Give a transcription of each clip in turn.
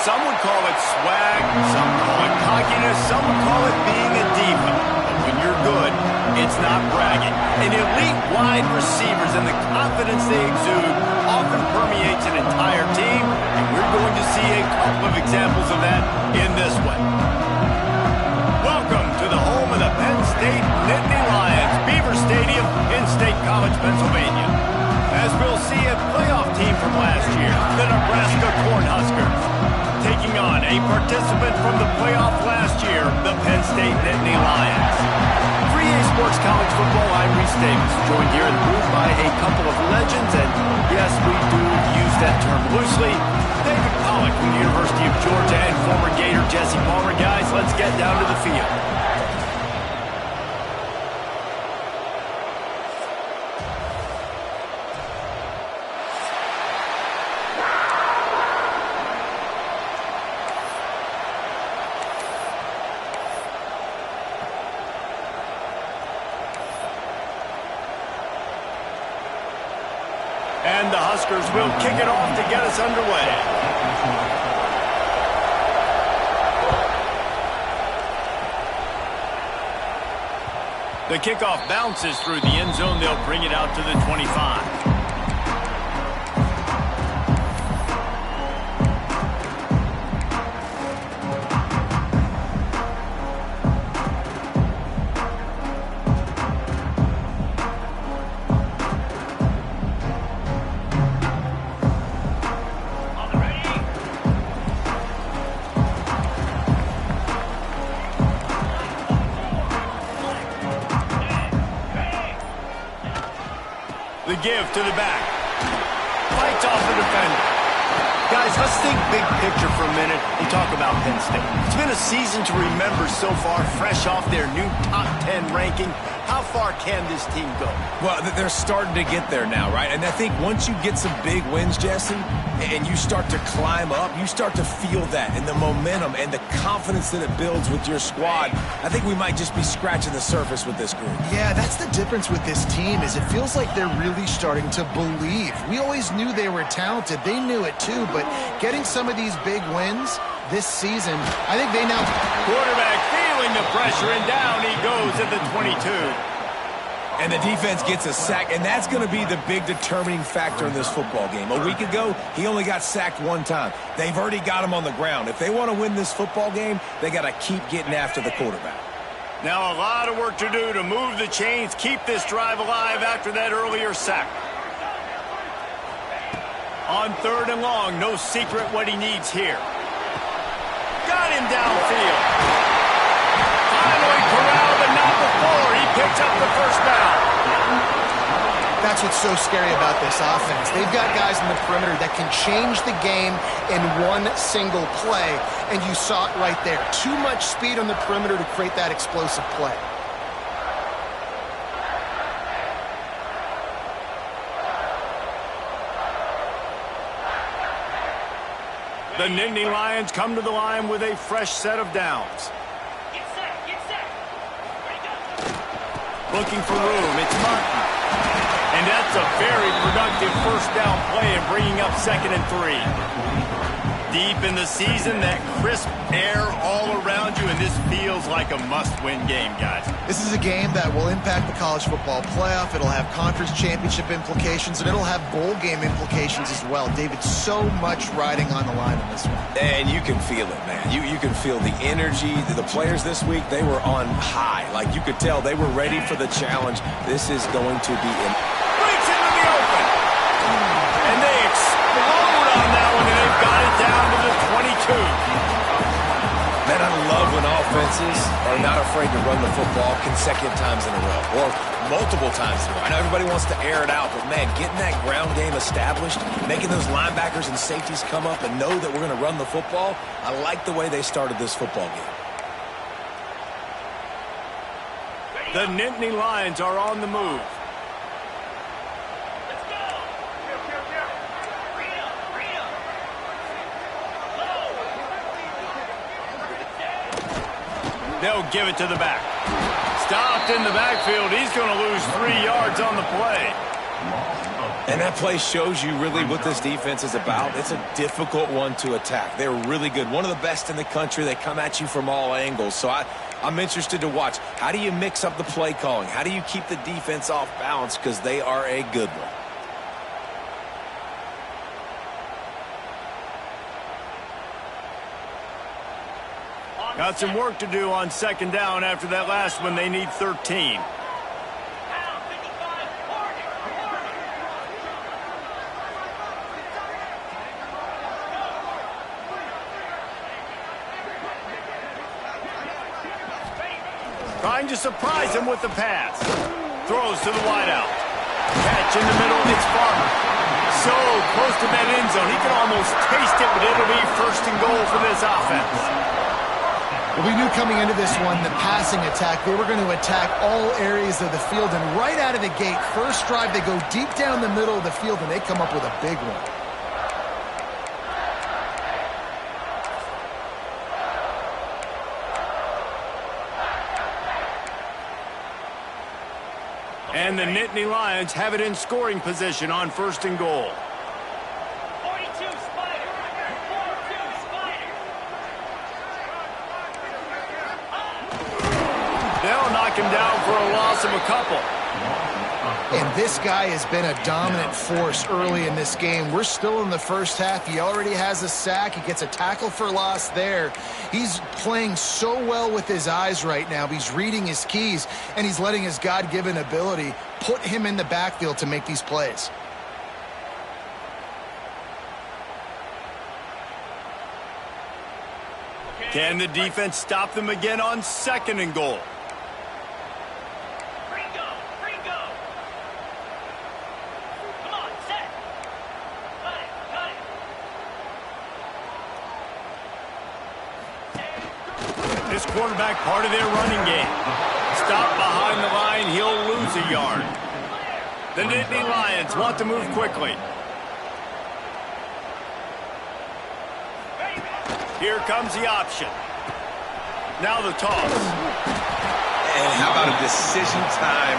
Some would call it swag, some call it cockiness, some would call it being a diva. But when you're good, it's not bragging. And elite wide receivers and the confidence they exude often permeates an entire team, and we're going to see a couple of examples of that in this one. Welcome to the home of the Penn State Nittany Lions, Beaver Stadium in State College, Pennsylvania. As we'll see a playoff team from last year, the Nebraska Cornhuskers, taking on a participant from the playoff last year, the Penn State Nittany Lions. 3A Sports College Football, I'm Reese Davis, joined here in the booth by a couple of legends, and yes, we do use that term loosely. David Pollack from the University of Georgia and former Gator Jesse Palmer. Guys, let's get down to the field. And the Huskers will kick it off to get us underway. The kickoff bounces through the end zone. They'll bring it out to the 25. The give to the back. Fights off the defender. Guys, let's think big picture for a minute and talk about Penn State. It's been a season to remember so far, fresh off their new top 10 ranking. How far can this team go? Well, they're starting to get there now, right? And I think once you get some big wins, Jesse, and you start to climb up, you start to feel that and the momentum and the confidence that it builds with your squad. I think we might just be scratching the surface with this group. Yeah, that's the difference with this team is it feels like they're really starting to believe. We always knew they were talented. They knew it too, but getting some of these big wins this season, I think they now... Quarterback feeling the pressure, and down he goes at the 22. And the defense gets a sack, and that's going to be the big determining factor in this football game. A week ago, he only got sacked one time. They've already got him on the ground. If they want to win this football game, they got to keep getting after the quarterback. Now a lot of work to do to move the chains, keep this drive alive after that earlier sack. On 3rd and long, no secret what he needs here. Got him downfield. Finally corralled, but not before. He picks up the first down. That's what's so scary about this offense. They've got guys in the perimeter that can change the game in one single play, and you saw it right there. Too much speed on the perimeter to create that explosive play. The Nittany Lions come to the line with a fresh set of downs. Get set. Looking for room, it's Martin. And that's a very productive first down play and bringing up 2nd and 3. Deep in the season, that crisp air all around you, and this feels like a must-win game, guys. This is a game that will impact the college football playoff. It'll have conference championship implications, and it'll have bowl game implications as well. David, so much riding on the line in this one. And you can feel it, man. You can feel the energy. The players this week, they were on high. Like, you could tell they were ready for the challenge. This is going to be... Breaks into the open. And they explode on that one, and they've got it down to the 22. Man, I love when offenses are not afraid to run the football consecutive times in a row or multiple times in a row. I know everybody wants to air it out, but, man, getting that ground game established, making those linebackers and safeties come up and know that we're going to run the football, I like the way they started this football game. The Nittany Lions are on the move. They'll give it to the back. Stopped in the backfield. He's going to lose 3 yards on the play. And that play shows you really what this defense is about. It's a difficult one to attack. They're really good. One of the best in the country. They come at you from all angles. So I'm interested to watch. How do you mix up the play calling? How do you keep the defense off balance? Because they are a good one. Got some work to do on second down after that last one. They need 13. Trying to surprise him with the pass. Throws to the wideout. Catch in the middle. It's Farmer. So close to that end zone. He can almost taste it, but it'll be first and goal for this offense. Well, we knew coming into this one, the passing attack, they were going to attack all areas of the field. And right out of the gate, first drive, they go deep down the middle of the field, and they come up with a big one. And the Nittany Lions have it in scoring position on first and goal. 42 Spider. 42 Spider. They'll knock him down for a loss of a couple. And this guy has been a dominant force early in this game. We're still in the first half. He already has a sack. He gets a tackle for loss there. He's playing so well with his eyes right now. He's reading his keys, and he's letting his God-given ability put him in the backfield to make these plays. Can the defense stop them again on second and goal? This quarterback part of their running game. Stop behind the line, he'll lose a yard. The Nittany Lions want to move quickly. Here comes the option. Now the toss. And how about a decision time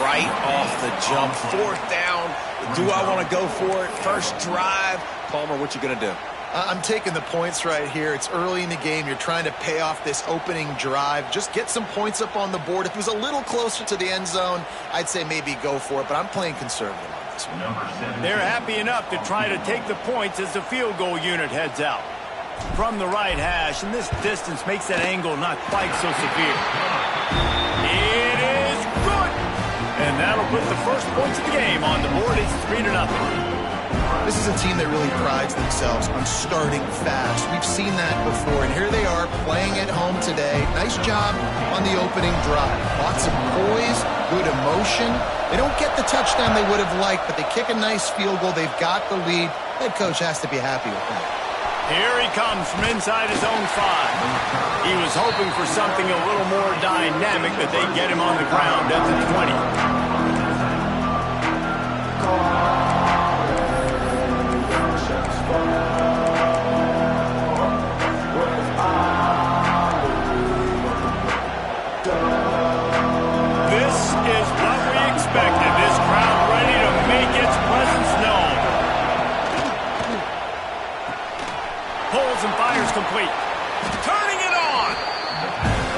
right off the jump? Fourth down. Do I want to go for it? First drive. Palmer, what you going to do? I'm taking the points right here. It's early in the game. You're trying to pay off this opening drive. Just get some points up on the board. If it was a little closer to the end zone, I'd say maybe go for it, but I'm playing conservative on this one. They're happy enough to try to take the points as the field goal unit heads out. From the right hash, and this distance makes that angle not quite so severe. It is good! And that'll put the first points of the game on the board. It's 3-0. This is a team that really prides themselves on starting fast. We've seen that before, and here they are playing at home today. Nice job on the opening drive. Lots of poise, good emotion. They don't get the touchdown they would have liked, but they kick a nice field goal. They've got the lead. Head coach has to be happy with that. Here he comes from inside his own 5. He was hoping for something a little more dynamic, that they get him on the ground at the 20. This is what we expected. This crowd ready to make its presence known. Pulls and fires complete. Turning it on.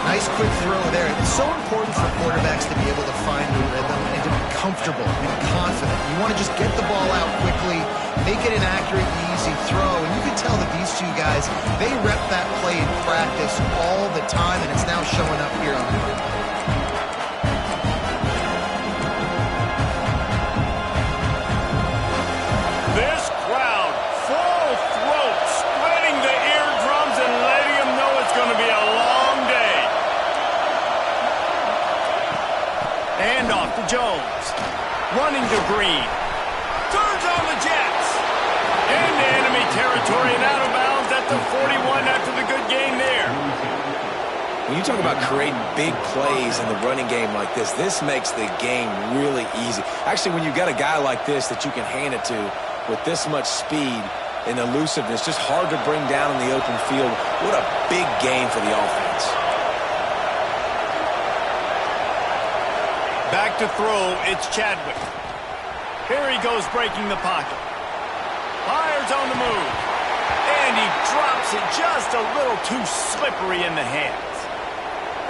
Nice quick throw there. It's so important for quarterbacks to be able to find the rhythm and to be comfortable and confident. You want to just get the ball out quickly, make it an accurate, easy throw. And you can tell that these two guys, they rep that play in practice all the time, and it's now showing up here on the field. This crowd, full throat, spreading the eardrums and letting them know it's going to be a long day. And off to Jones. Running to Green. Turns on the Jets. Into enemy territory and out of bounds at the 41 after the good game there. When you talk about creating big plays in the running game like this makes the game really easy. Actually, when you've got a guy like this that you can hand it to with this much speed and elusiveness, just hard to bring down in the open field. What a big game for the offense. Back to throw, it's Chadwick. Here he goes breaking the pocket. Fires on the move. And he drops it just a little too slippery in the hands.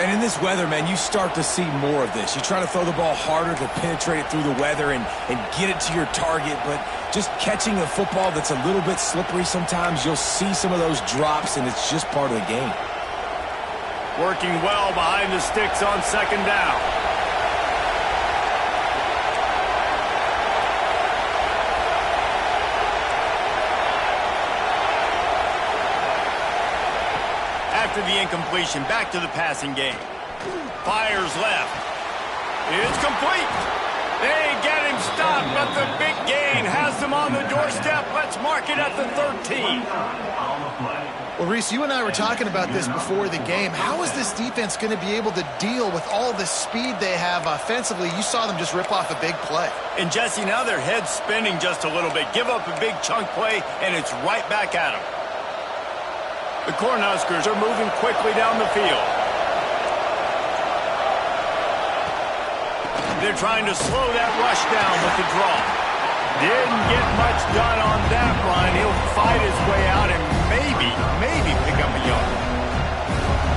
And in this weather, man, you start to see more of this. You try to throw the ball harder to penetrate it through the weather and get it to your target, but just catching a football that's a little bit slippery sometimes, you'll see some of those drops, and it's just part of the game. Working well behind the sticks on second down. After the incompletion, back to the passing game. Fires left. It's complete. They get him stopped, but the big gain has them on the doorstep. Let's mark it at the 13. Well, Reese, you and I were talking about this before the game. How is this defense going to be able to deal with all the speed they have offensively? You saw them just rip off a big play. And, Jesse, now their head's spinning just a little bit. Give up a big chunk play, and it's right back at them. The Cornhuskers are moving quickly down the field. They're trying to slow that rush down with the draw. Didn't get much done on that run. He'll fight his way out and maybe pick up a yard.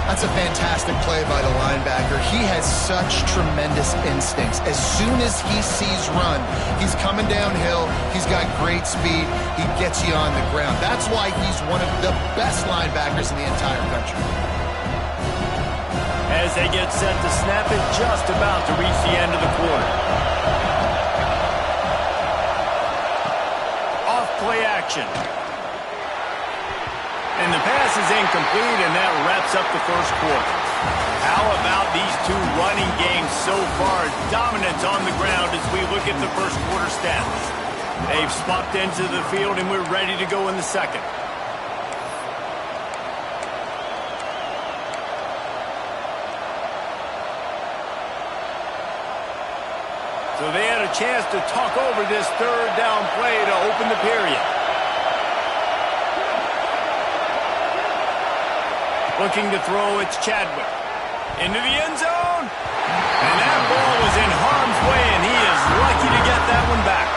That's a fantastic play by the linebacker. He has such tremendous instincts. As soon as he sees run, he's coming downhill. He's got great speed. He gets you on the ground. That's why he's one of the best linebackers in the entire country. As they get set to snap it, just about to reach the end of the quarter. Off play action. And the pass is incomplete, and that wraps up the first quarter. How about these two running games so far? Dominance on the ground as we look at the first quarter stats. They've swapped into the field, and we're ready to go in the second. So they had a chance to talk over this third down play to open the period. Looking to throw, it's Chadwick. Into the end zone. And that ball was in harm's way, and he is lucky to get that one back.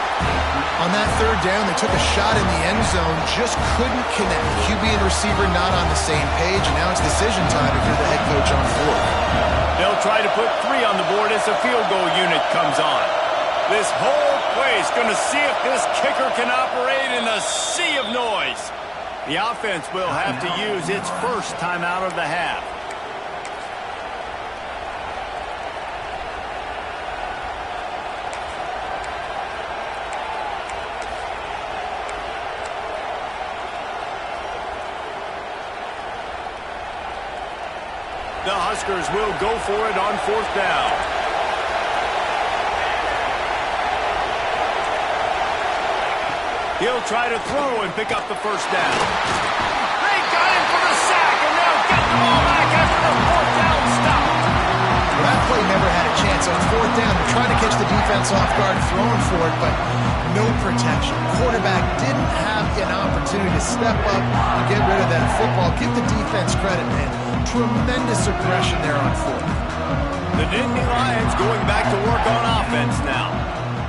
On that third down, they took a shot in the end zone, just couldn't connect. QB and receiver not on the same page, and now it's decision time if you're the head coach on fourth. They'll try to put 3 on the board as the field goal unit comes on. This whole place going to see if this kicker can operate in a sea of noise. The offense will have to use its first timeout of the half. The Huskers will go for it on fourth down. He'll try to throw and pick up the first down. They got him for the sack, and they'll get the ball back after the fourth down stop. Well, that play never had a chance. On fourth down, they're trying to catch the defense off guard, throwing for it, but no protection. Quarterback didn't have an opportunity to step up and get rid of that football. Give the defense credit, man. Tremendous aggression there on fourth. The Nittany Lions going back to work on offense now.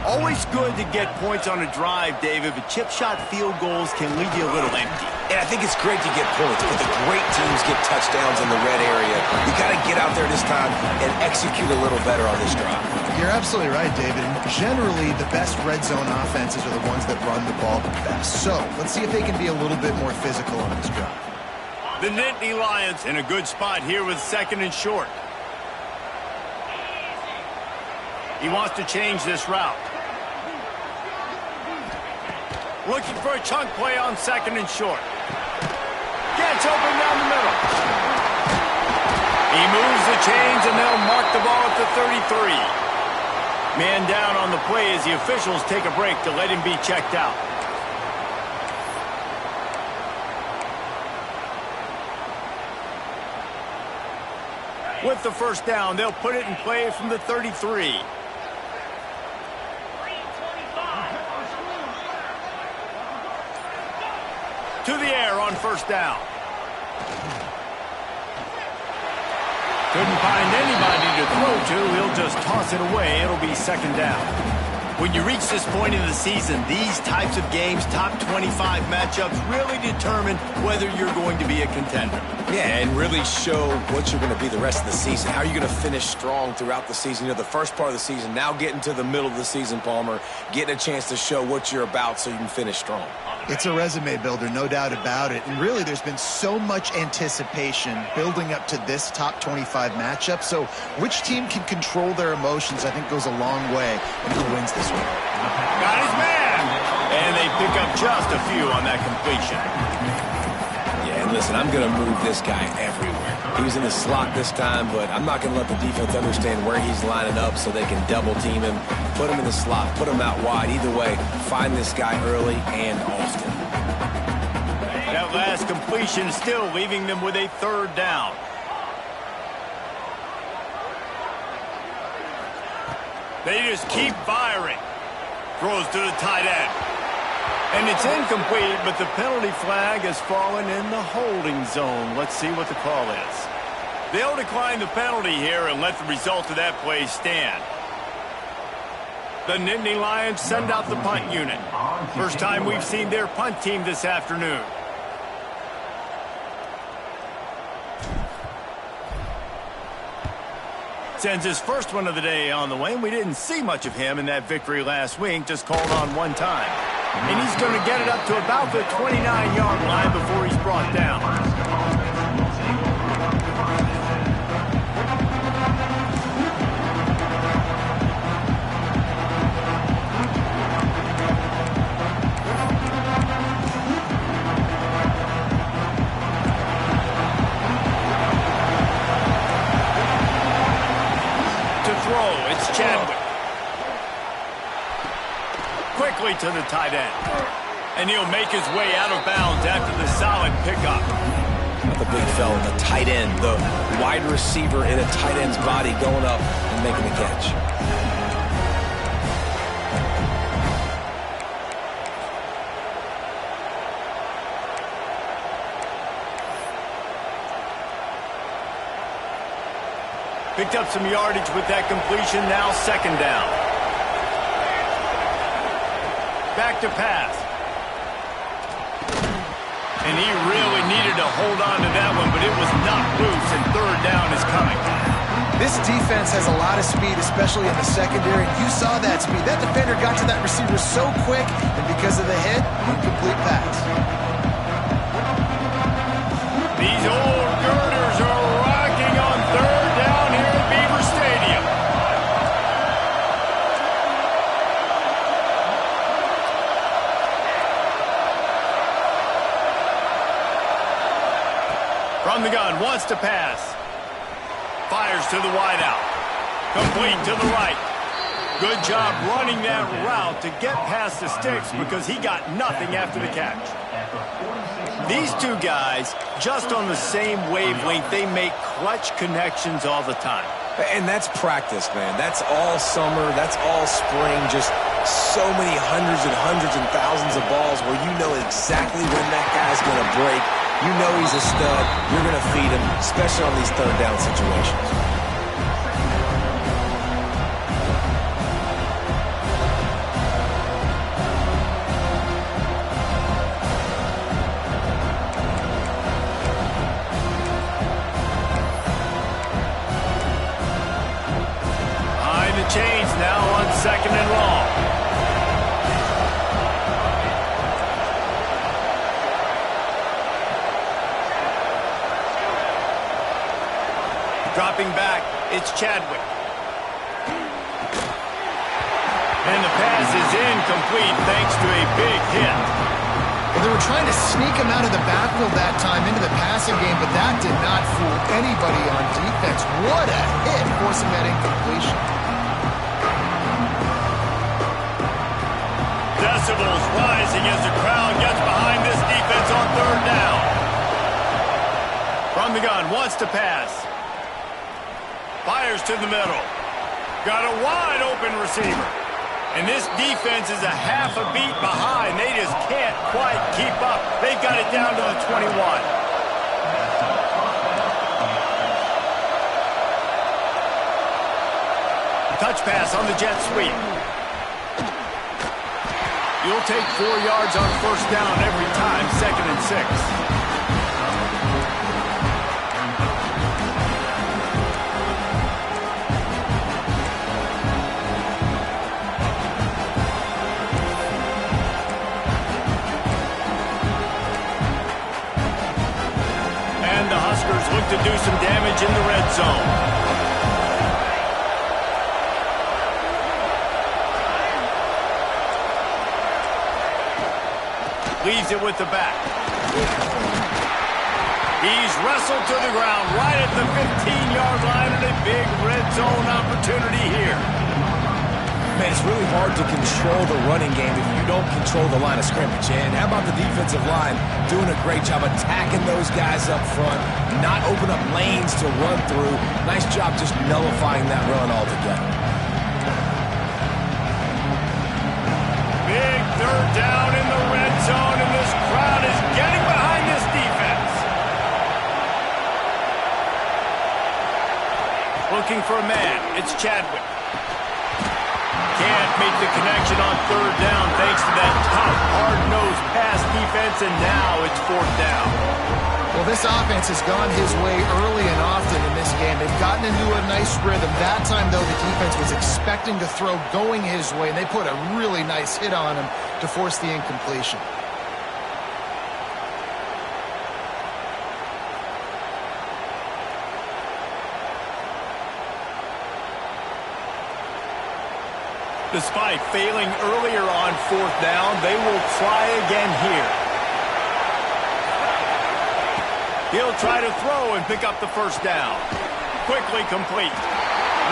Always good to get points on a drive, David, but chip shot field goals can leave you a little empty. And I think it's great to get points, but the great teams get touchdowns in the red area. You got to get out there this time and execute a little better on this drive. You're absolutely right, David. And generally, the best red zone offenses are the ones that run the ball the best. So let's see if they can be a little bit more physical on this drive. The Nittany Lions in a good spot here with second and short. He wants to change this route. Looking for a chunk play on second and short. Gets open down the middle. He moves the chains, and they'll mark the ball at the 33. Man down on the play as the officials take a break to let him be checked out. With the first down, they'll put it in play from the 33. To the air on first down. Couldn't find anybody to throw to. He'll just toss it away. It'll be second down. When you reach this point in the season, these types of games, top 25 matchups, really determine whether you're going to be a contender. Yeah, and really show what you're going to be the rest of the season. How are you going to finish strong throughout the season? You know, the first part of the season, now getting to the middle of the season, Palmer, getting a chance to show what you're about so you can finish strong. It's a resume builder, no doubt about it. And really, there's been so much anticipation building up to this top 25 matchup. So which team can control their emotions, I think, goes a long way in who wins this one. Got his man! And they pick up just a few on that completion. Yeah, and listen, I'm going to move this guy everywhere. He's in the slot this time, but I'm not going to let the defense understand where he's lining up so they can double team him, put him in the slot, put him out wide. Either way, find this guy early and often. That last completion still leaving them with a third down. They just keep firing. Throws to the tight end. And it's incomplete, but the penalty flag has fallen in the holding zone. Let's see what the call is. They'll decline the penalty here and let the result of that play stand. The Nittany Lions send out the punt unit. First time we've seen their punt team this afternoon. Sends his first one of the day on the way, and we didn't see much of him in that victory last week, just called on one time. And he's going to get it up to about the 29-yard line before he's brought down. It's Chadwick. Quickly to the tight end. And he'll make his way out of bounds after the solid pickup. The big fella, the tight end, the wide receiver in a tight end's body going up and making the catch. Picked up some yardage with that completion, now second down. Back to pass. And he really needed to hold on to that one, but it was knocked loose, and third down is coming. This defense has a lot of speed, especially in the secondary, and you saw that speed. That defender got to that receiver so quick, and because of the hit, incomplete pass. These old girders are rocking on third down here at Beaver Stadium. From the gun, wants to pass. Fires to the wideout. Complete to the right. Good job running that route to get past the sticks because he got nothing after the catch. These two guys, just on the same wavelength, they make clutch connections all the time. And that's practice, man. That's all summer. That's all spring. Just so many hundreds and thousands of balls where you know exactly when that guy's going to break. You know he's a stud. You're going to feed him, especially on these third down situations. Chains now on second and long. Dropping back, it's Chadwick. And the pass is incomplete thanks to a big hit. Well, they were trying to sneak him out of the backfield that time into the passing game, but that did not fool anybody on defense. What a hit, forcing that incompletion. Decibels rising as the crowd gets behind this defense on third down. From the gun, wants to pass. Fires to the middle. Got a wide open receiver. And this defense is a half a beat behind. They just can't quite keep up. They've got it down to the 21. Touch pass on the jet sweep. You'll take 4 yards on first down every time, 2nd and 6. And the Huskers look to do some damage in the red zone. Leaves it with the back. He's wrestled to the ground right at the 15-yard line and a big red zone opportunity here. Man, it's really hard to control the running game if you don't control the line of scrimmage. And how about the defensive line doing a great job attacking those guys up front, not open up lanes to run through. Nice job just nullifying that run altogether. Big 3rd down in the red zone, and this crowd is getting behind this defense. Looking for a man. It's Chadwick. Can't make the connection on 3rd down thanks to that tough, hard-nosed pass defense, and now it's 4th down. Well, this offense has gone his way early and often in this game. They've gotten into a nice rhythm. That time, though, the defense was expecting to throw going his way, and they put a really nice hit on him to force the incompletion. Despite failing earlier on 4th down, they will try again here. He'll try to throw and pick up the 1st down. Quickly complete.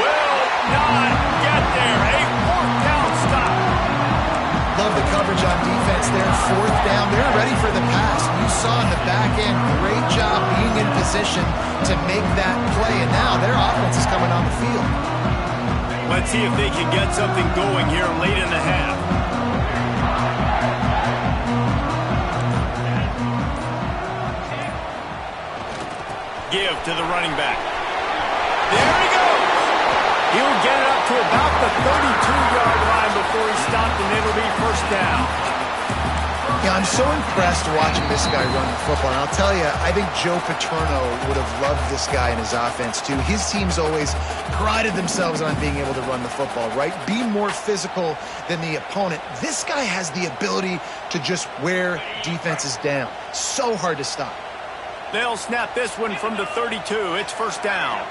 Will not get there. A 4th down stop. Love the coverage on defense there. 4th down. They're ready for the pass. You saw in the back end, great job being in position to make that play. And now their offense is coming on the field. Let's see if they can get something going here late in the half. Give to the running back. There he goes. He'll get it up to about the 32-yard line before he stopped, and it'll be 1st down. Yeah, I'm so impressed watching this guy run the football. And I'll tell you, I think Joe Paterno would have loved this guy in his offense, too. His teams always prided themselves on being able to run the football, right? Be more physical than the opponent. This guy has the ability to just wear defenses down. So hard to stop. They'll snap this one from the 32. It's 1st down.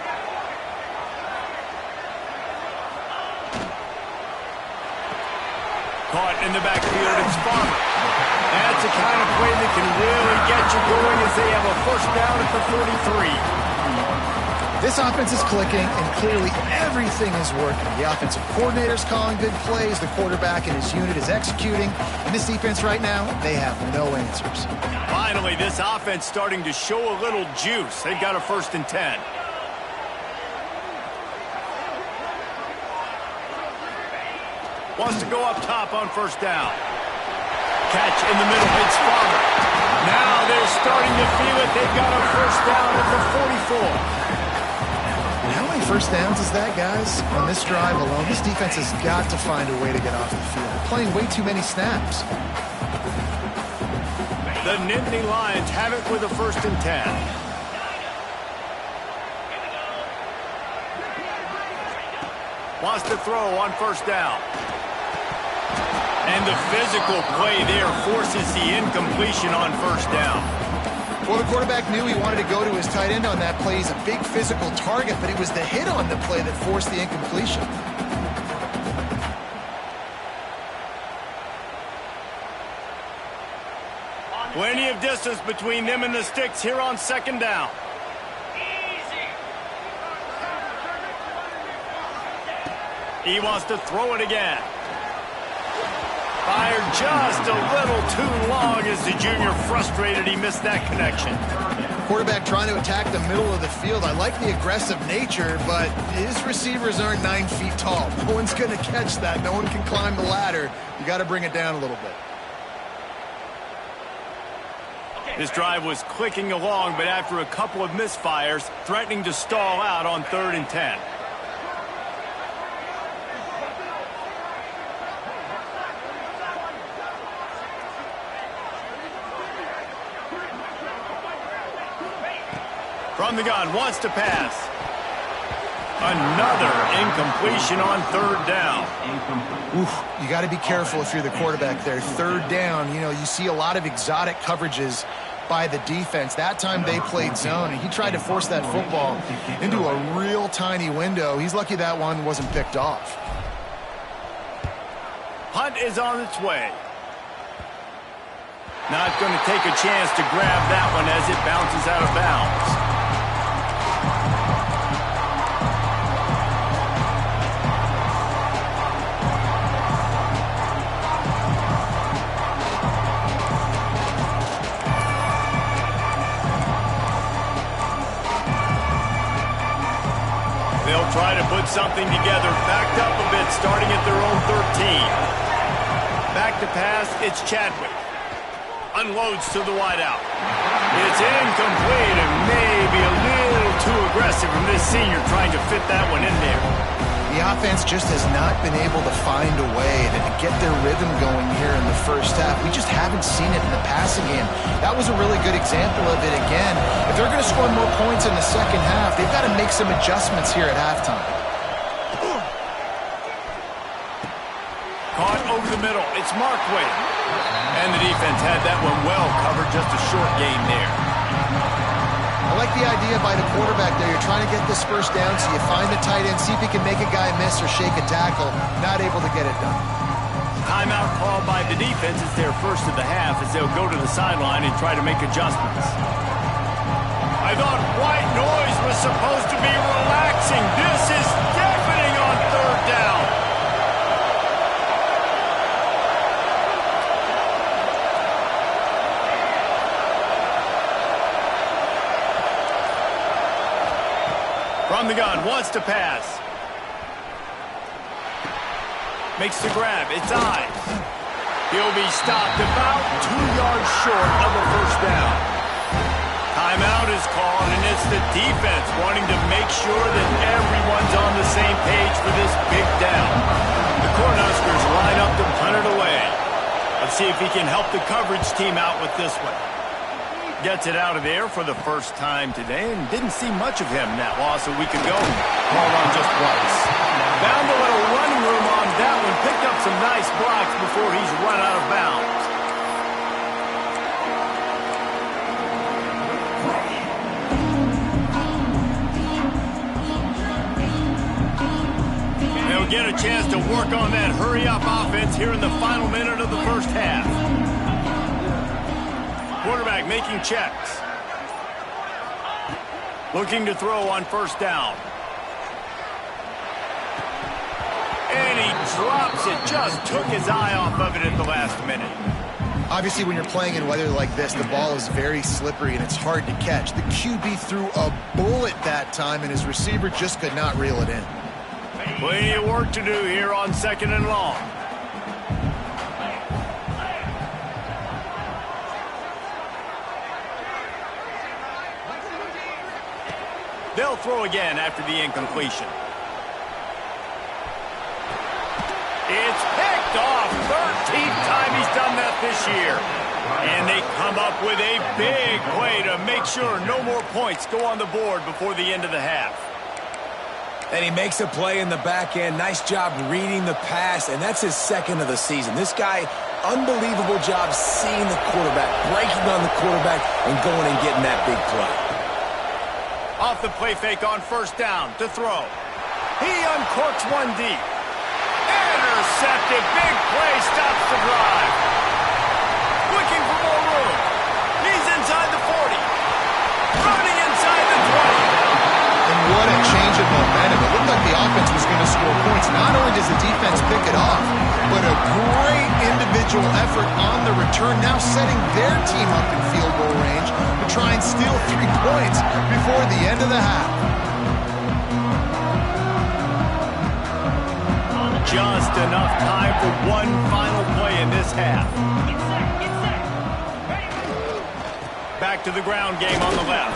Caught in the backfield, it's Farmer. That's the kind of play that can really get you going as they have a 1st down at the 43. This offense is clicking, and clearly everything is working. The offensive coordinator's calling good plays. The quarterback and his unit is executing. And this defense right now, they have no answers. Finally, this offense starting to show a little juice. They've got a 1st and 10. Wants to go up top on 1st down. Catch in the middle, it's Farmer. Now they're starting to feel it. They've got a 1st down at the 44. How many 1st downs is that, guys? On this drive alone, this defense has got to find a way to get off the field. They're playing way too many snaps. The Nittany Lions have it with a 1st and 10. Wants to throw on 1st down. And the physical play there forces the incompletion on 1st down. Well, the quarterback knew he wanted to go to his tight end on that play. He's a big physical target, but it was the hit on the play that forced the incompletion. Plenty of distance between them and the sticks here on 2nd down. He wants to throw it again. Fired just a little too long as the junior frustrated he missed that connection. Quarterback trying to attack the middle of the field. I like the aggressive nature, but his receivers aren't 9 feet tall. No one's going to catch that. No one can climb the ladder. You got to bring it down a little bit. This drive was clicking along, but after a couple of misfires, threatening to stall out on 3rd and 10. From the gun, wants to pass. Another incompletion on third down. Oof, you got to be careful if you're the quarterback there. Third down, you know, you see a lot of exotic coverages by the defense. That time they played zone, and he tried to force that football into a real tiny window. He's lucky that one wasn't picked off. Punt is on its way. Not going to take a chance to grab that one as it bounces out of bounds. They'll try to put something together, backed up a bit, starting at their own 13. Back to pass, it's Chadwick. Unloads to the wideout. It's incomplete and maybe a little too aggressive from this senior trying to fit that one in there. The offense just has not been able to find a way to get their rhythm going here in the first half. We just haven't seen it in the passing game. That was a really good example of it again. If they're going to score more points in the second half, they've got to make some adjustments here at halftime. Caught over the middle. It's Markway. And the defense had that one well covered. Just a short gain there. I like the idea by the quarterback there. You're trying to get this first down, so you find the tight end, see if he can make a guy miss or shake a tackle. Not able to get it done. Timeout called by the defense is their first of the half as they'll go to the sideline and try to make adjustments. I thought white noise was supposed to be relaxing. This is deafening on third down. From the gun, wants to pass. Makes the grab, it's Ives. He'll be stopped about 2 yards short of a first down. Timeout is called, and it's the defense wanting to make sure that everyone's on the same page for this big down. The Cornhuskers line up to punt it away. Let's see if he can help the coverage team out with this one. Gets it out of there for the first time today and didn't see much of him in that loss a week ago. Called on just once. Found a little running room on that one. Picked up some nice blocks before he's run out of bounds. They'll get a chance to work on that hurry-up offense here in the final minute of the first half. Quarterback making checks. Looking to throw on first down. And he drops it. Just took his eye off of it at the last minute. Obviously, when you're playing in weather like this, the ball is very slippery and it's hard to catch. The QB threw a bullet that time, and his receiver just could not reel it in. Plenty of work to do here on second and long. They'll throw again after the incompletion. It's picked off. 13th time he's done that this year. And they come up with a big play to make sure no more points go on the board before the end of the half. And he makes a play in the back end. Nice job reading the pass, and that's his second of the season. This guy, unbelievable job seeing the quarterback, breaking on the quarterback, and going and getting that big play. Off the play fake on first down to throw. He uncorks one deep. Intercepted. Big play stops the drive. Looking for more room. He's inside the 40. Running inside the 20. And what a change of momentum. It looked like the offense was going to score points. Not only does the defense pick it off, but a great individual effort on the return, now setting their team up in field goal range to try and steal 3 points before the end of the half. Just enough time for one final play in this half. Back to the ground game on the left.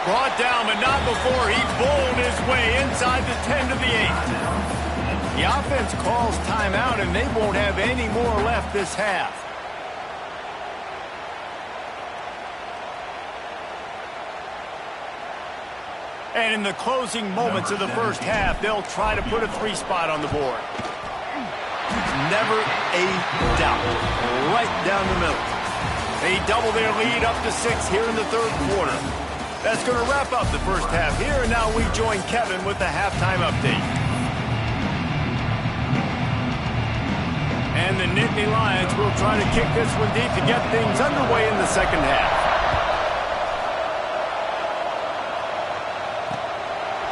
Brought down, but not before he bowled his way inside the 10 to the 8. The offense calls timeout, and they won't have any more left this half. And in the closing moments of the first half, they'll try to put a 3-spot on the board. Never a doubt. Right down the middle. They double their lead up to 6 here in the third quarter. That's going to wrap up the first half here, and now we join Kevin with the halftime update. And the Nittany Lions will try to kick this one deep to get things underway in the second half.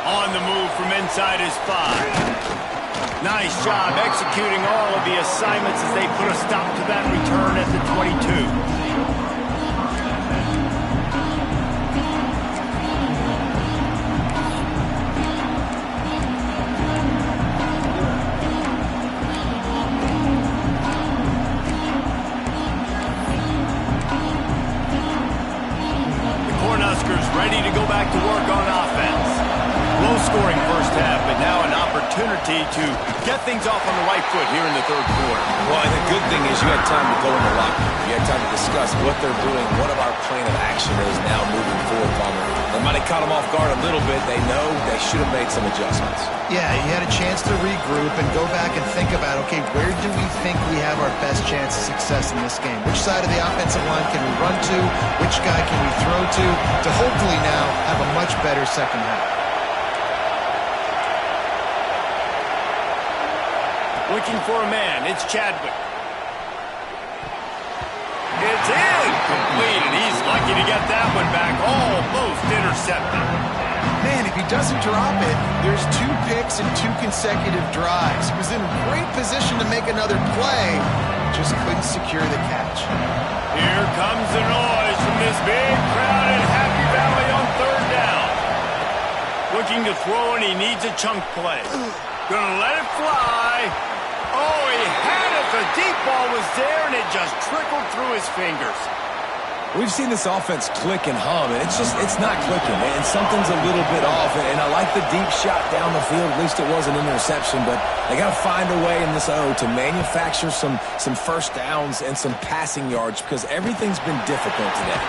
On the move from inside his 5. Nice job executing all of the assignments as they put a stop to that return at the 22. Ready to go back to work on offense. Low-scoring first half, but now an opportunity to get things off on the right foot here in the third quarter. Well, and the good thing is you had time to go in the locker room. You had time to discuss what they're doing, what our plan of action is now moving forward, Palmer. They might have caught them off guard a little bit. They know they should have made some adjustments. Yeah, you had a chance to regroup and go back and think about, okay, where do we think we have our best chance of success in this game? Which side of the offensive line can we run to? Which guy can we throw to hopefully now have a much better second half? Looking for a man. It's Chadwick. It's in. Completed. He's lucky to get that one back. Almost intercepted. Man, if he doesn't drop it, there's 2 picks and 2 consecutive drives. He was in great position to make another play. Just couldn't secure the catch. Here comes the noise from this big crowd in Happy Valley on third down. Looking to throw, and he needs a chunk play. Gonna let it fly. Oh, he had it. The deep ball was there, and it just trickled through his fingers. We've seen this offense click and hum, and it's not clicking, and something's a little bit off. And I like the deep shot down the field. At least it wasn't an interception, but they got to find a way in this O to manufacture some first downs and some passing yards because everything's been difficult today.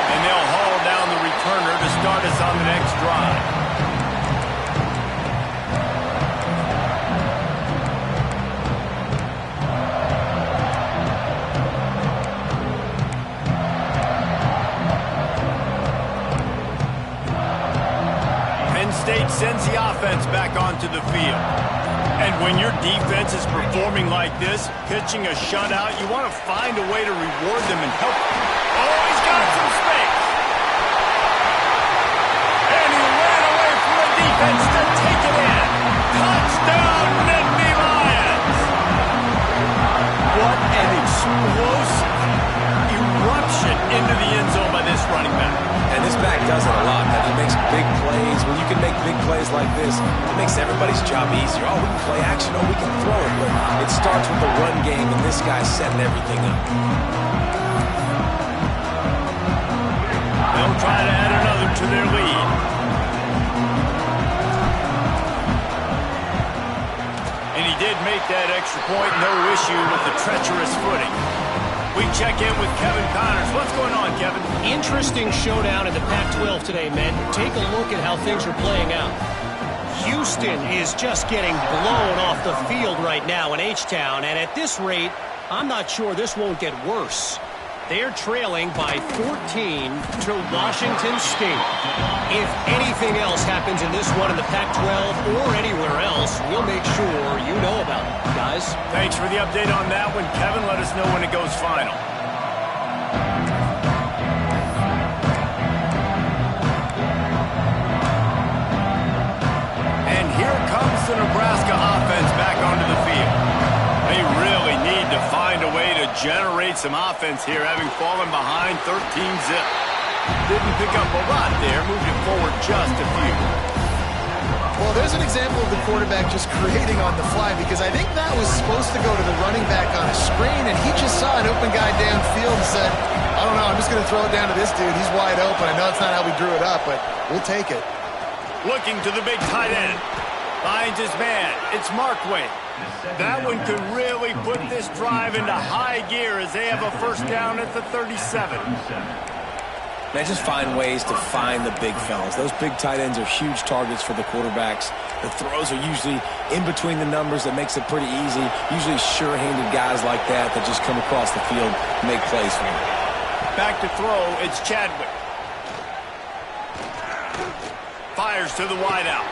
And they'll haul down the returner to start us on the next drive. State sends the offense back onto the field. And when your defense is performing like this, pitching a shutout, you want to find a way to reward them and help them. Oh, he's got some space. And he ran away from the defense to take it in. Touchdown, Nittany Lions. What an explosive eruption into the end zone by this running back. And this back does it a lot. He makes big plays. When you can make big plays like this, it makes everybody's job easier. Oh, we can play action. Oh, we can throw it. But it starts with the run game, and this guy's setting everything up. They'll try to add another to their lead. And he did make that extra point. No issue with the treacherous footing. We check in with Kevin Connors. What's going on, Kevin? Interesting showdown in the Pac-12 today, men. Take a look at how things are playing out. Houston is just getting blown off the field right now in H-Town, and at this rate, I'm not sure this won't get worse. They're trailing by 14 to Washington State. If anything else happens in this one in the Pac-12 or anywhere else, we'll make sure you know about it, guys. Thanks for the update on that one, Kevin. Let us know when it goes final. And here comes the Nebraska offense back onto the field. They really need to find a way to generate some offense here, having fallen behind 13-zip. Didn't pick up a lot there, moved it forward just a few. Well, there's an example of the quarterback just creating on the fly because I think that was supposed to go to the running back on a screen, and he just saw an open guy downfield and said, I don't know, I'm just going to throw it down to this dude. He's wide open. I know it's not how we drew it up, but we'll take it. Looking to the big tight end. Finds his man. It's Markway. That one could really put this drive into high gear as they have a first down at the 37. Man, just find ways to find the big fellas. Those big tight ends are huge targets for the quarterbacks. The throws are usually in between the numbers. That makes it pretty easy. Usually sure-handed guys like that just come across the field and make plays for them. Back to throw, it's Chadwick. Fires to the wideout.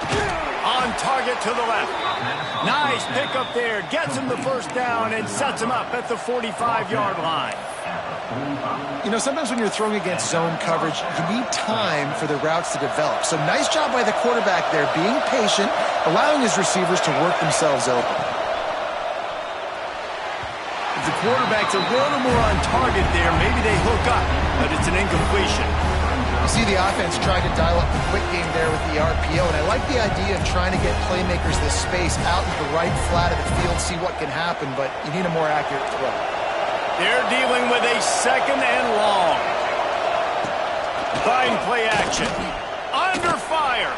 On target to the left. Nice pick up there. Gets him the first down and sets him up at the 45-yard line. You know, sometimes when you're throwing against zone coverage, you need time for the routes to develop. So nice job by the quarterback there, being patient, allowing his receivers to work themselves open. If the quarterback's a little more on target there, maybe they hook up, but it's an incompletion. You see the offense trying to dial up the quick game there with the RPO, and I like the idea of trying to get playmakers this space out in the right flat of the field, see what can happen, but you need a more accurate throw. They're dealing with a second and long. Trying play action. Under fire.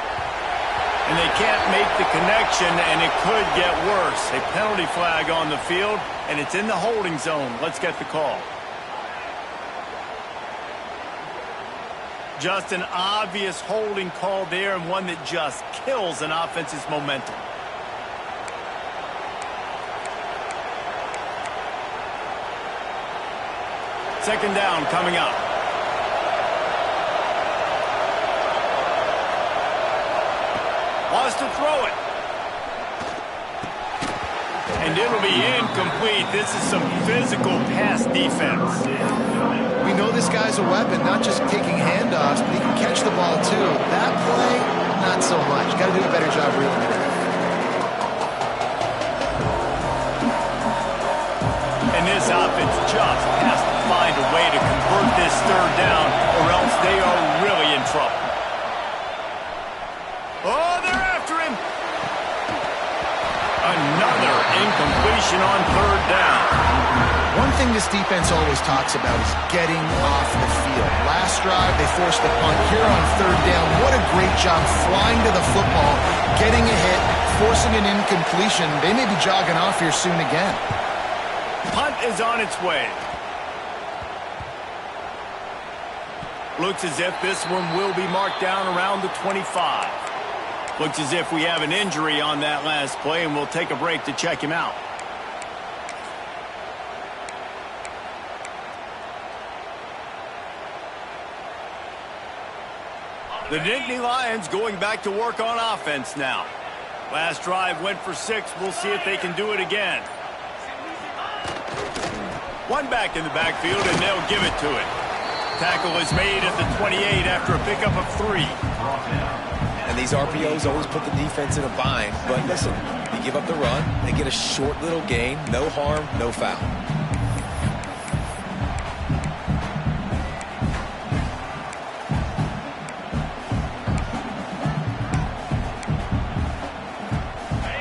And they can't make the connection, and it could get worse. A penalty flag on the field, and it's in the holding zone. Let's get the call. Just an obvious holding call there, and one that just kills an offense's momentum. Second down coming up. Wants to throw it. And it'll be incomplete. This is some physical pass defense. We know this guy's a weapon, not just taking handoffs, but he can catch the ball too. That play, not so much. Got to do a better job reeling it in. And this offense just has to find a way to convert this third down, or else they are really in trouble. Oh, they're after him. Another incompletion on third down. One thing this defense always talks about is getting off the field. Last drive, they forced the punt. Here on third down, what a great job flying to the football, getting a hit, forcing an incompletion. They may be jogging off here soon again. Punt is on its way. Looks as if this one will be marked down around the 25. Looks as if we have an injury on that last play, and we'll take a break to check him out. The Nittany Lions going back to work on offense now. Last drive went for 6. We'll see if they can do it again. One back in the backfield, and they'll give it to it. Tackle is made at the 28 after a pickup of 3. And these RPOs always put the defense in a bind. But listen, you give up the run, they get a short little gain, no harm, no foul.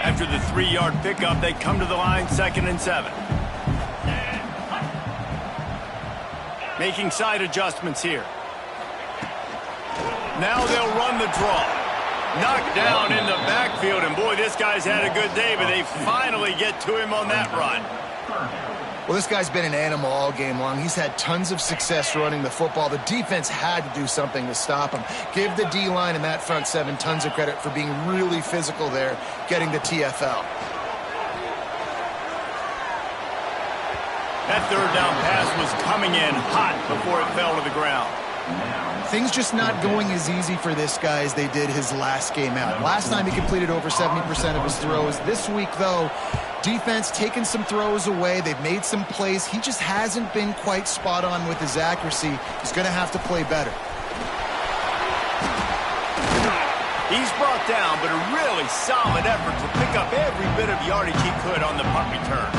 After the 3-yard pickup, they come to the line 2nd and 7. Making side adjustments here. Now they'll run the draw. Knocked down in the backfield, and boy, this guy's had a good day, but they finally get to him on that run. Well, this guy's been an animal all game long. He's had tons of success running the football. The defense had to do something to stop him. Give the D-line and that front 7 tons of credit for being really physical there, getting the TFL. That third down pass was coming in hot before it fell to the ground. Things just not going as easy for this guy as they did his last game out. Last time he completed over 70% of his throws. This week, though, defense taking some throws away. They've made some plays. He just hasn't been quite spot on with his accuracy. He's going to have to play better. He's brought down, but a really solid effort to pick up every bit of yardage he could on the punt return.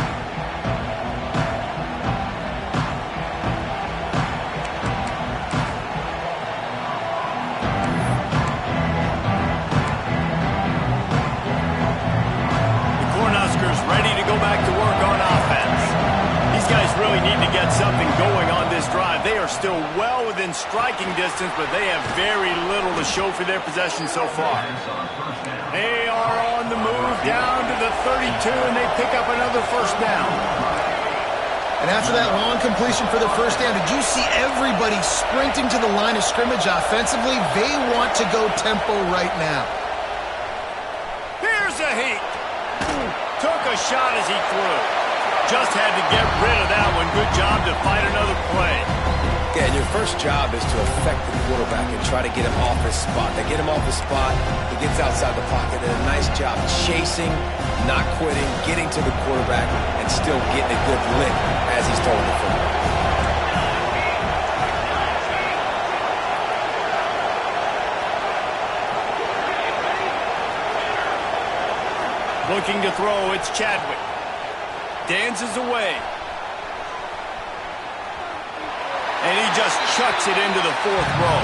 Ready to go back to work on offense. These guys really need to get something going on this drive. They are still well within striking distance, but they have very little to show for their possession so far. They are on the move down to the 32, and they pick up another first down. And after that long completion for the first down, did you see everybody sprinting to the line of scrimmage offensively? They want to go tempo right now. Here's a heat. Took a shot as he threw. Just had to get rid of that one. Good job to fight another play. Yeah, and your first job is to affect the quarterback and try to get him off his spot. They get him off his spot, he gets outside the pocket, and a nice job chasing, not quitting, getting to the quarterback, and still getting a good lick as he's throwing the football. Looking to throw, it's Chadwick. Dances away. And he just chucks it into the fourth row.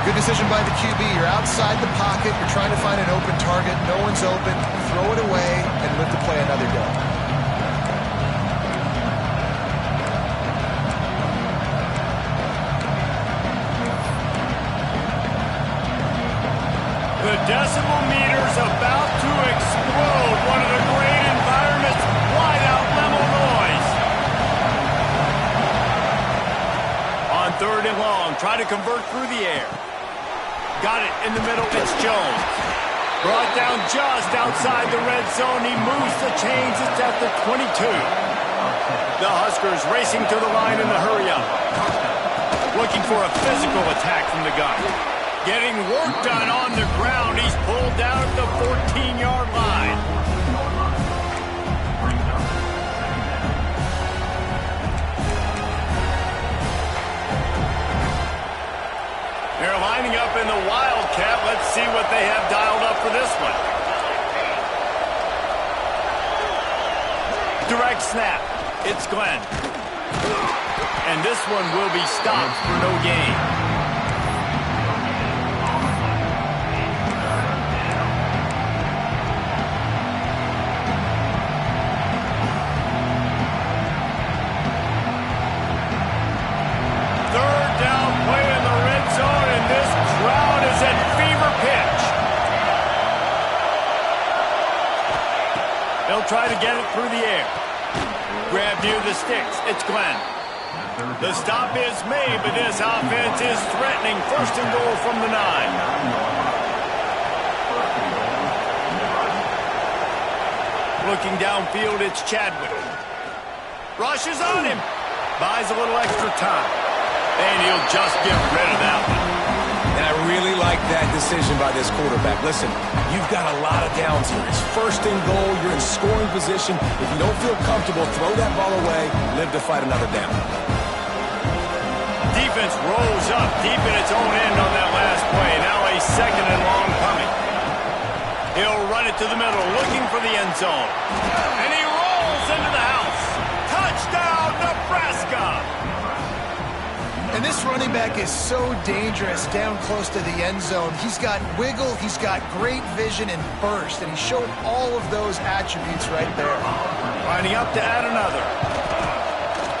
Good decision by the QB. You're outside the pocket. You're trying to find an open target. No one's open. Throw it away and live to play another down. The decibel meter's about to explode. One of the great environments. Wide out level noise. On 3rd and long, try to convert through the air. Got it in the middle, it's Jones. Brought down just outside the red zone. He moves the chains, it's at the 22. The Huskers racing to the line in the hurry-up. Looking for a physical attack from the gun. Getting work done on the ground. He's pulled down at the 14-yard line. They're lining up in the Wildcat. Let's see what they have dialed up for this one. Direct snap. It's Glenn. And this one will be stopped for no gain. They'll try to get it through the air. Grab near the sticks. It's Glenn. The stop is made, but this offense is threatening. 1st and goal from the 9. Looking downfield, it's Chadwick. Rushes on him. Buys a little extra time. And he'll just get rid of that one. And I really like that decision by this quarterback. Listen, you've got a lot of downs here. It's 1st and goal. You're in scoring position. If you don't feel comfortable, throw that ball away. Live to fight another down. Defense rolls up deep in its own end on that last play. Now a 2nd and long coming. He'll run it to the middle, looking for the end zone. And he rolls into the house. Touchdown, Nebraska! And this running back is so dangerous down close to the end zone. He's got wiggle, he's got great vision and burst, and he showed all of those attributes right there. Lining up to add another.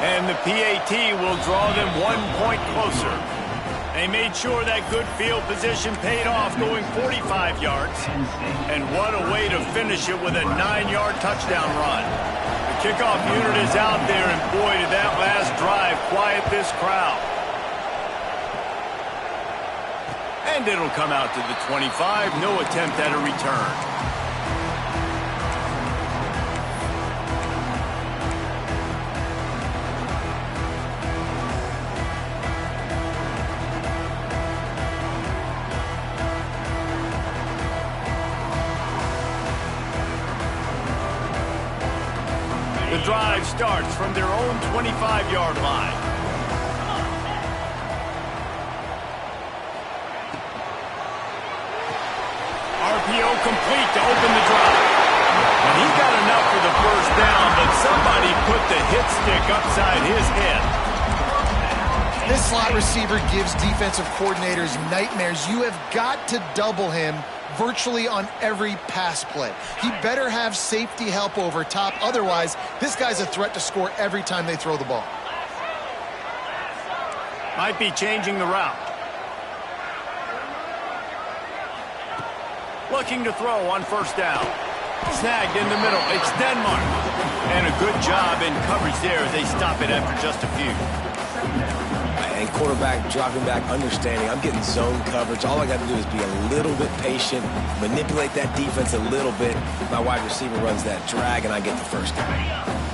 And the PAT will draw them 1 point closer. They made sure that good field position paid off, going 45 yards. And what a way to finish it with a 9-yard touchdown run. The kickoff unit is out there, and boy, did that last drive quiet this crowd. And it'll come out to the 25. No attempt at a return. The drive starts from their own 25-yard line. RPO complete to open the drive. And he got enough for the first down, but somebody put the hit stick upside his head. This slot receiver gives defensive coordinators nightmares. You have got to double him virtually on every pass play. He better have safety help over top. Otherwise, this guy's a threat to score every time they throw the ball. Might be changing the route. Looking to throw on first down. Snagged in the middle. It's Denmark. And a good job in coverage there as they stop it after just a few. And quarterback dropping back, understanding I'm getting zone coverage. All I got to do is be a little bit patient, manipulate that defense a little bit. My wide receiver runs that drag, and I get the first down.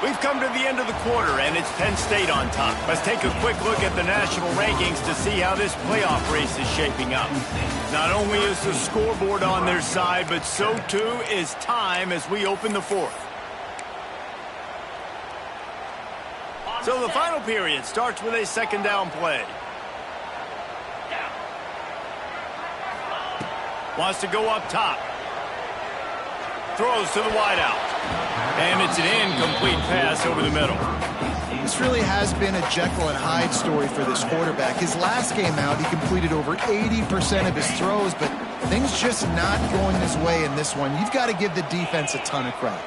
We've come to the end of the quarter, and it's Penn State on top. Let's take a quick look at the national rankings to see how this playoff race is shaping up. Not only is the scoreboard on their side, but so too is time as we open the fourth. So the final period starts with a second down play. Wants to go up top. Throws to the wideout. And it's an incomplete pass over the middle. This really has been a Jekyll and Hyde story for this quarterback. His last game out, he completed over 80% of his throws, but things just not going his way in this one. You've got to give the defense a ton of credit.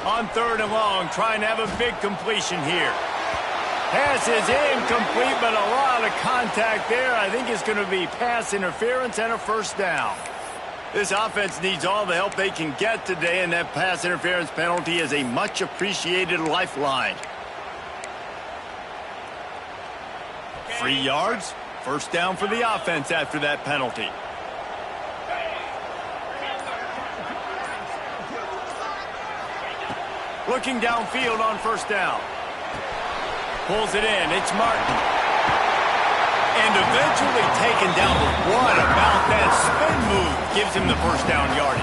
On third and long, trying to have a big completion here. Pass is incomplete, but a lot of contact there. I think it's going to be pass interference and a first down. This offense needs all the help they can get today, and that pass interference penalty is a much appreciated lifeline. 3 yards, first down for the offense after that penalty. Looking downfield on first down. Pulls it in. It's Martin. And eventually taken down. What about that spin move? Gives him the first down yardage.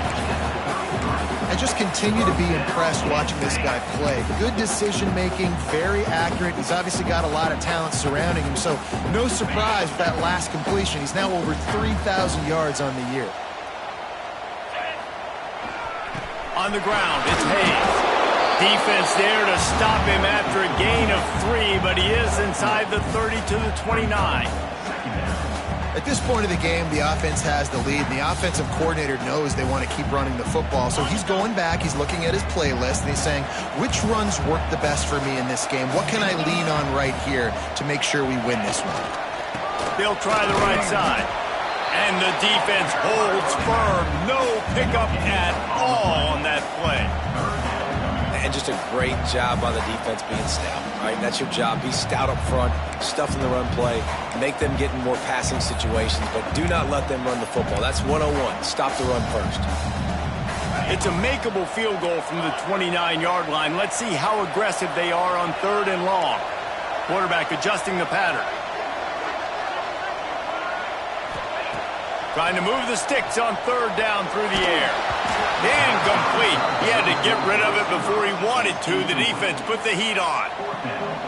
I just continue to be impressed watching this guy play. Good decision-making, very accurate. He's obviously got a lot of talent surrounding him, so no surprise with that last completion. He's now over 3,000 yards on the year. On the ground, it's Hayes. Defense there to stop him after a gain of 3, but he is inside the 30 to the 29. At this point of the game, the offense has the lead. The offensive coordinator knows they want to keep running the football, so he's going back, he's looking at his playlist, and he's saying, which runs work the best for me in this game? What can I lean on right here to make sure we win this one? They'll try the right side. And the defense holds firm. No pickup at all on that play. And just a great job by the defense being stout. All right, that's your job. Be stout up front, stuff in the run play, make them get in more passing situations, but do not let them run the football. That's 101. Stop the run first. It's a makeable field goal from the 29-yard line. Let's see how aggressive they are on third and long. Quarterback adjusting the pattern. Trying to move the sticks on third down through the air. Incomplete. He had to get rid of it before he wanted to. The defense put the heat on.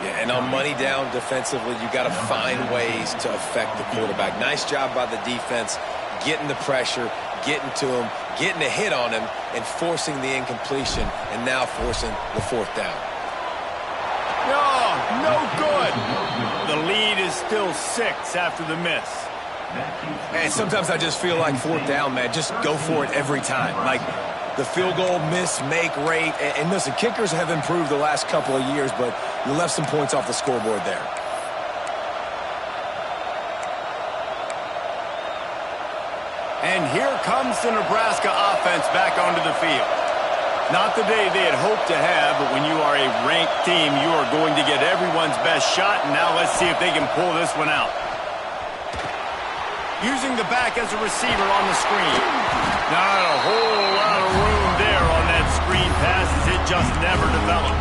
Yeah, and on money down defensively, you got to find ways to affect the quarterback. Nice job by the defense, getting the pressure, getting to him, getting a hit on him, and forcing the incompletion, and now forcing the fourth down. No good. The lead is still 6 after the miss. And sometimes I just feel like fourth down, man, just go for it every time. Like the field goal miss, make rate. And listen, kickers have improved the last couple of years, but you left some points off the scoreboard there. And here comes the Nebraska offense back onto the field. Not the day they had hoped to have, but when you are a ranked team, you are going to get everyone's best shot. And now let's see if they can pull this one out. Using the back as a receiver on the screen. Not a whole lot of room there on that screen pass as it just never developed.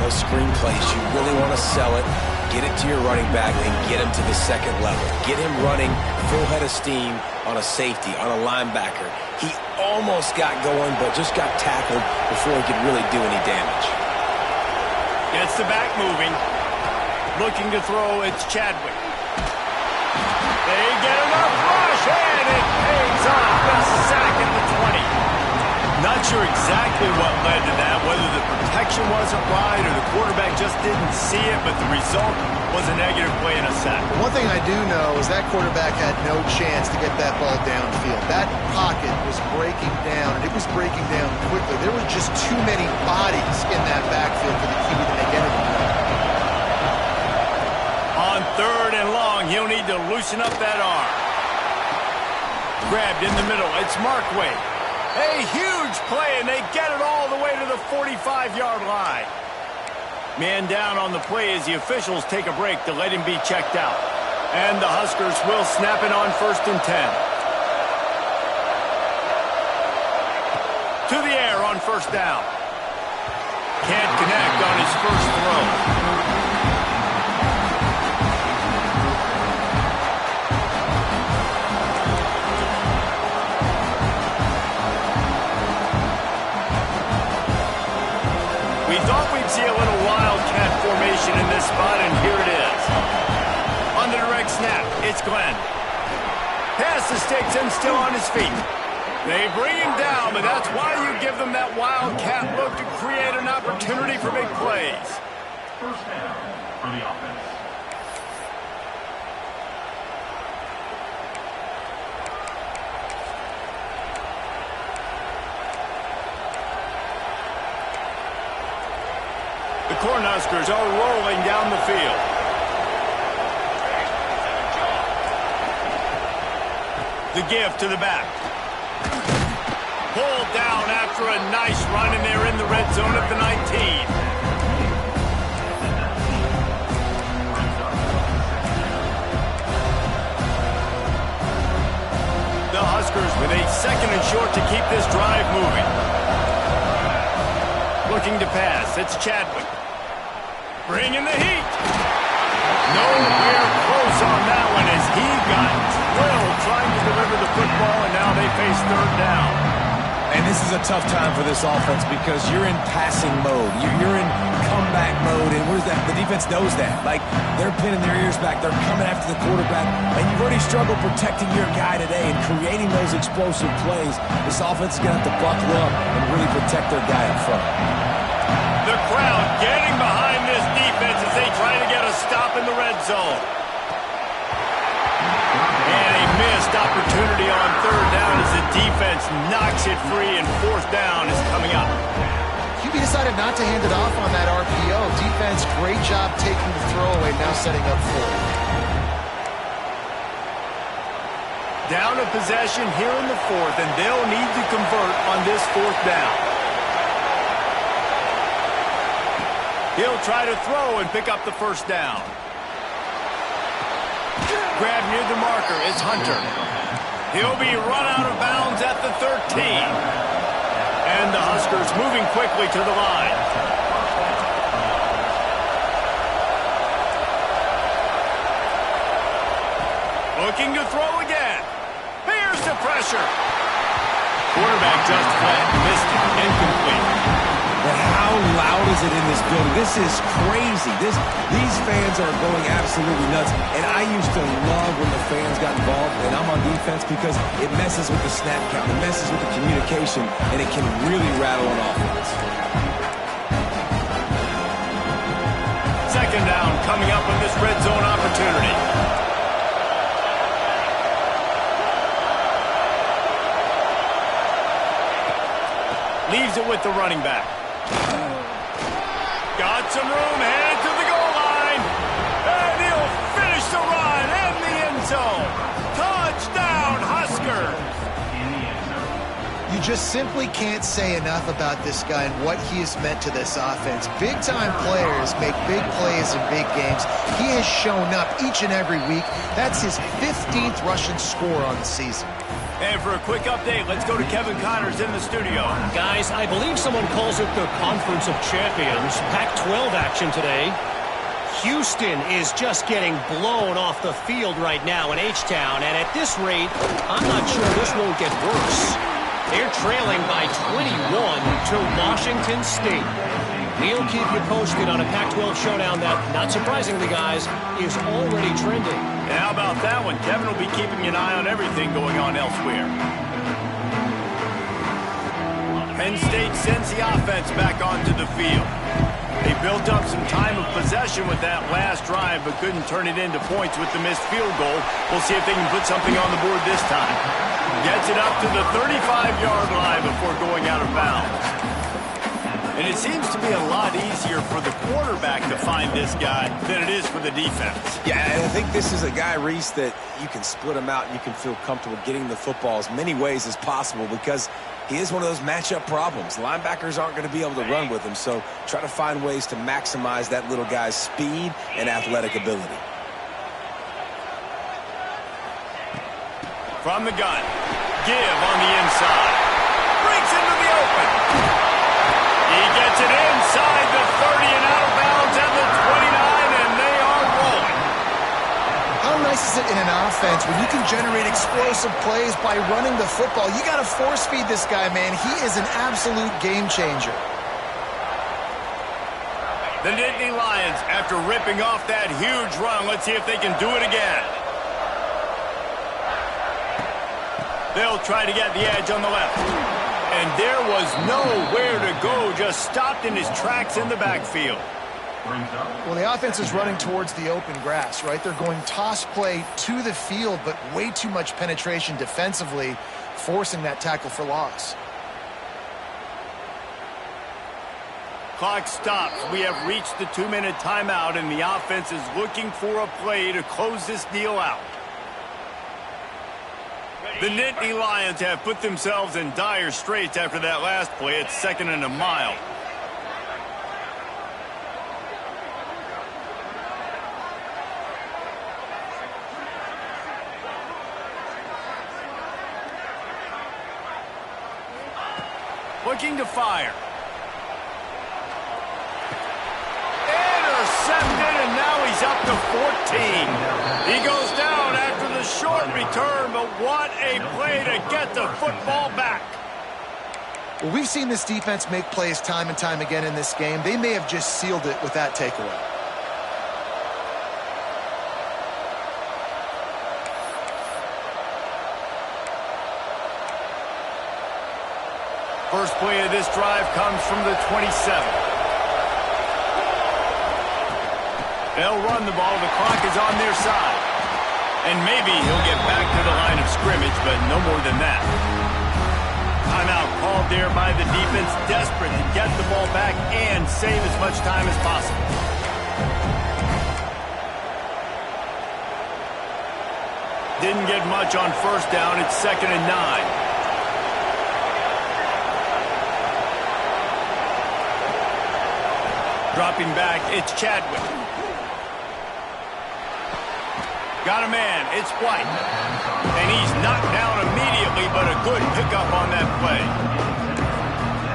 Those screen plays, you really want to sell it, get it to your running back, and get him to the second level. Get him running full head of steam on a safety, on a linebacker. He almost got going, but just got tackled before he could really do any damage. Gets the back moving. Looking to throw, it's Chadwick. They get enough rush, and it pays off. A sack at the 20. Not sure exactly what led to that, whether the protection wasn't right or the quarterback just didn't see it, but the result was a negative play and a sack. One thing I do know is that quarterback had no chance to get that ball downfield. That pocket was breaking down, and it was breaking down quickly. There were just too many bodies in that backfield for the QB to make anything of it. On 3rd and long, he'll need to loosen up that arm. Grabbed in the middle. It's Markway. A huge play, and they get it all the way to the 45-yard line. Man down on the play as the officials take a break to let him be checked out. And the Huskers will snap it on 1st and 10. To the air on 1st down. Can't connect on his first throw. See a little wildcat formation in this spot, and here it is. On the direct snap, it's Glenn. Past the sticks and still on his feet. They bring him down, but that's why you give them that wildcat look to create an opportunity for big plays. First down for the offense. The Cornhuskers are rolling down the field. The give to the back. Pulled down after a nice run, and they're in the red zone at the 19. The Huskers with a 2nd and short to keep this drive moving. Looking to pass. It's Chadwick. Bringing the heat. Nowhere close on that one as he got drilled trying to deliver the football, and now they face 3rd down. And this is a tough time for this offense because you're in passing mode. You're in comeback mode, and where's that? The defense knows that. Like, they're pinning their ears back. They're coming after the quarterback, and you've already struggled protecting your guy today and creating those explosive plays. This offense is going to have to buckle up and really protect their guy up front. The crowd getting behind this defense as they try to get a stop in the red zone. And a missed opportunity on 3rd down as the defense knocks it free, and 4th down is coming up. QB decided not to hand it off on that RPO. Defense, great job taking the throwaway, now setting up 4th. Down a possession here in the 4th, and they'll need to convert on this 4th down. He'll try to throw and pick up the 1st down. Grab near the marker. It's Hunter. He'll be run out of bounds at the 13. And the Huskers moving quickly to the line. Looking to throw again. Here's the pressure. Quarterback just flat, missed it, incomplete. But how loud is it in this building? This is crazy. These fans are going absolutely nuts. And I used to love when the fans got involved, and I'm on defense because it messes with the snap count. It messes with the communication, and it can really rattle an offense. 2nd down coming up in this red zone opportunity. Leaves it with the running back. Got some room, headed to the goal line. And he'll finish the run in the end zone. Touchdown, Huskers. You just simply can't say enough about this guy and what he has meant to this offense. Big-time players make big plays in big games. He has shown up each and every week. That's his 15th rushing score on the season. And for a quick update, let's go to Kevin Connors in the studio. Guys, I believe someone calls it the Conference of Champions. Pac-12 action today. Houston is just getting blown off the field right now in H-Town, and at this rate, I'm not sure this won't get worse. They're trailing by 21 to Washington State. We'll keep you posted on a Pac-12 showdown that, not surprisingly, guys, is already trending. And how about that one? Kevin will be keeping an eye on everything going on elsewhere. Penn State sends the offense back onto the field. They built up some time of possession with that last drive, but couldn't turn it into points with the missed field goal. We'll see if they can put something on the board this time. Gets it up to the 35-yard line before going out of bounds. And it seems to be a lot easier for the quarterback to find this guy than it is for the defense. Yeah, I think this is a guy, Reese, that you can split him out and you can feel comfortable getting the football as many ways as possible because he is one of those matchup problems. Linebackers aren't going to be able to run with him, so try to find ways to maximize that little guy's speed and athletic ability. From the gun, give on the inside. Breaks into the open. He gets it inside the 30 and out of bounds at the 29, and they are rolling. How nice is it in an offense when you can generate explosive plays by running the football? You got to force feed this guy, man. He is an absolute game changer. The Nittany Lions, after ripping off that huge run, let's see if they can do it again. They'll try to get the edge on the left. And there was nowhere to go, just stopped in his tracks in the backfield. Well, the offense is running towards the open grass, right? They're going toss play to the field, but way too much penetration defensively, forcing that tackle for loss. Clock stops. We have reached the 2-minute timeout, and the offense is looking for a play to close this deal out. The Nittany Lions have put themselves in dire straits after that last play. It's 2nd and a mile. Looking to fire. Intercepted, and now he's up to 14. He goes down after the short return, but what a play to get the football back. Well, we've seen this defense make plays time and time again in this game. They may have just sealed it with that takeaway. First play of this drive comes from the 27. They'll run the ball. The clock is on their side. And maybe he'll get back to the line of scrimmage, but no more than that. Timeout called there by the defense, desperate to get the ball back and save as much time as possible. Didn't get much on first down. It's 2nd and 9. Dropping back, it's Chadwick. Got a man, it's White. And he's knocked down immediately, but a good pickup on that play.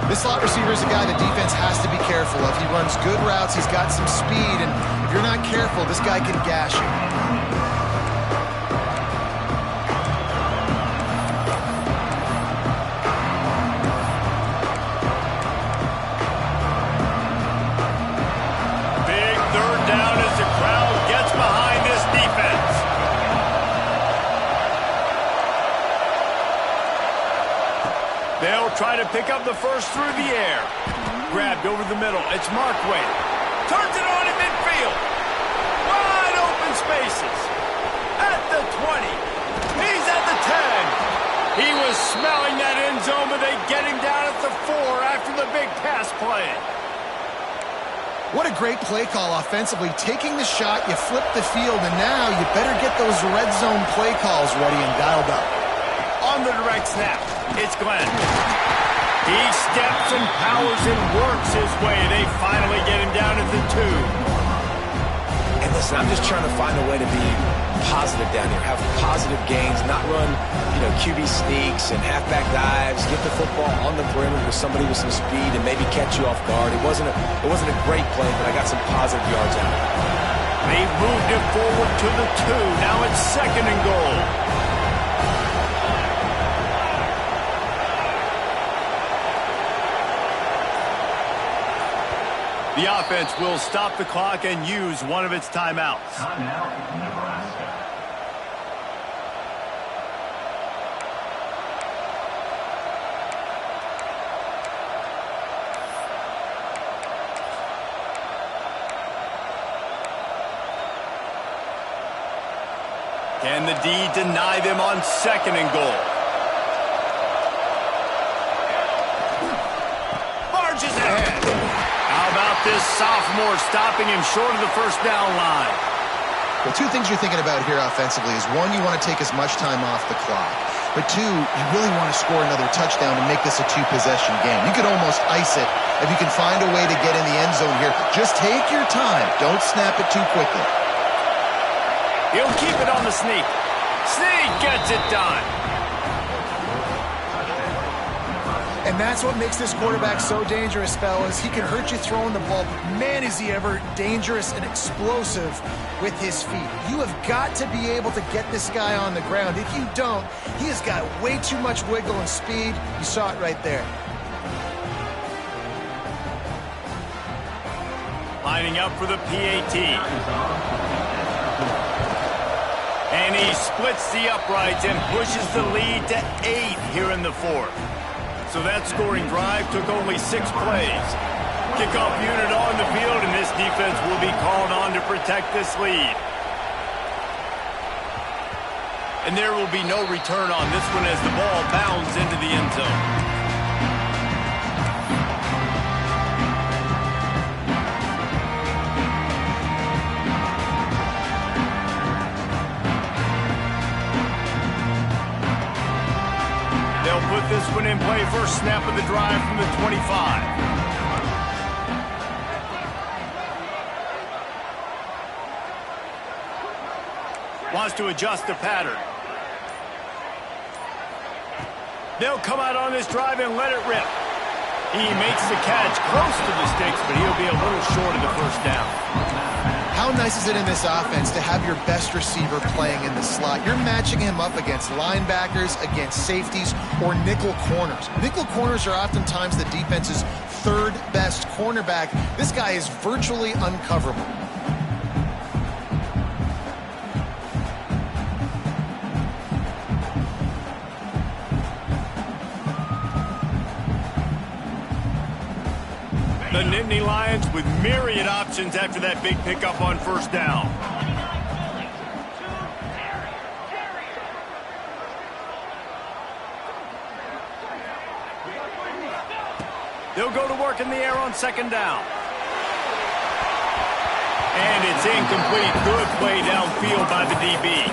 This slot receiver is a guy the defense has to be careful of. He runs good routes, he's got some speed, and if you're not careful, this guy can gash you. Big 3rd down as the crowd gets behind this defense. They'll try to pick up the first through the air. Grabbed over the middle. It's Markway. Turns it on in midfield. Wide open spaces. At the 20. He's at the 10. He was smelling that end zone, but they get him down at the 4 after the big pass play. What a great play call offensively. Taking the shot, you flip the field, and now you better get those red zone play calls ready and dialed up. On the direct snap, it's Glenn. He steps and powers and works his way. They finally get him down at the 2. And listen, I'm just trying to find a way to be positive down here, have positive gains, not run, QB sneaks and halfback dives, get the football on the perimeter with somebody with some speed and maybe catch you off guard. It wasn't a great play, but I got some positive yards out of it. They've moved it forward to the 2. Now it's 2nd and goal. The offense will stop the clock and use one of its timeouts. Timeout, Nebraska. Can the D deny them on 2nd and goal? Marches ahead. How about this sophomore stopping him short of the first down line? Well, two things you're thinking about here offensively is, one, you want to take as much time off the clock. But two, you really want to score another touchdown to make this a 2-possession game. You could almost ice it if you can find a way to get in the end zone here. Just take your time. Don't snap it too quickly. He'll keep it on the sneak. Sneak gets it done. And that's what makes this quarterback so dangerous, fellas. He can hurt you throwing the ball, but man, is he ever dangerous and explosive with his feet. You have got to be able to get this guy on the ground. If you don't, he has got way too much wiggle and speed. You saw it right there. Lining up for the PAT. And he splits the uprights and pushes the lead to 8 here in the 4th. So that scoring drive took only 6 plays. Kickoff unit on the field, and this defense will be called on to protect this lead. And there will be no return on this one as the ball bounds into the end zone. They'll put this one in play. First snap of the drive from the 25. Wants to adjust the pattern. They'll come out on this drive and let it rip. He makes the catch close to the sticks, but he'll be a little short of the first down. How nice is it in this offense to have your best receiver playing in the slot? You're matching him up against linebackers, against safeties, or nickel corners. Nickel corners are oftentimes the defense's 3rd best cornerback. This guy is virtually uncoverable. The Nittany Lions with myriad options after that big pickup on first down. They'll go to work in the air on 2nd down. And it's incomplete. Good play downfield by the DB.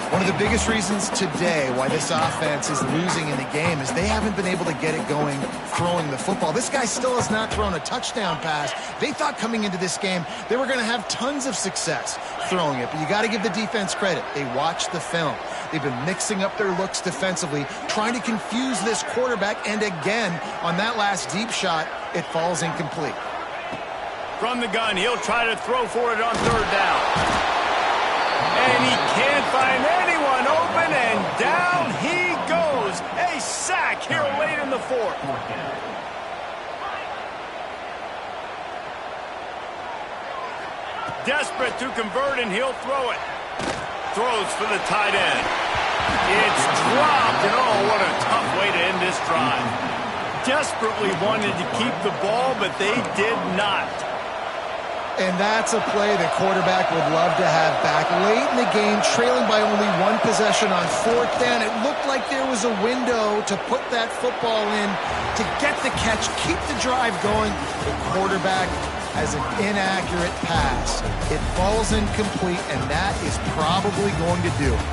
One of the biggest reasons today why this offense is losing in the game is they haven't been able to get it going throwing the football. This guy still has not thrown a touchdown pass. They thought coming into this game they were going to have tons of success throwing it, but you got to give the defense credit. They watched the film. They've been mixing up their looks defensively, trying to confuse this quarterback, and again, on that last deep shot, it falls incomplete. From the gun, he'll try to throw for it on 3rd down. And he can't find anyone open, and down he goes. A sack here late in the 4th. Desperate to convert, and he'll throw it. Throws for the tight end. It's dropped, and oh, what a tough way to end this drive. Desperately wanted to keep the ball, but they did not. And that's a play the quarterback would love to have back. Late in the game, trailing by only 1 possession on 4th down, it looked like there was a window to put that football in, to get the catch, keep the drive going. The quarterback has an inaccurate pass. It falls incomplete, and that is probably going to do it.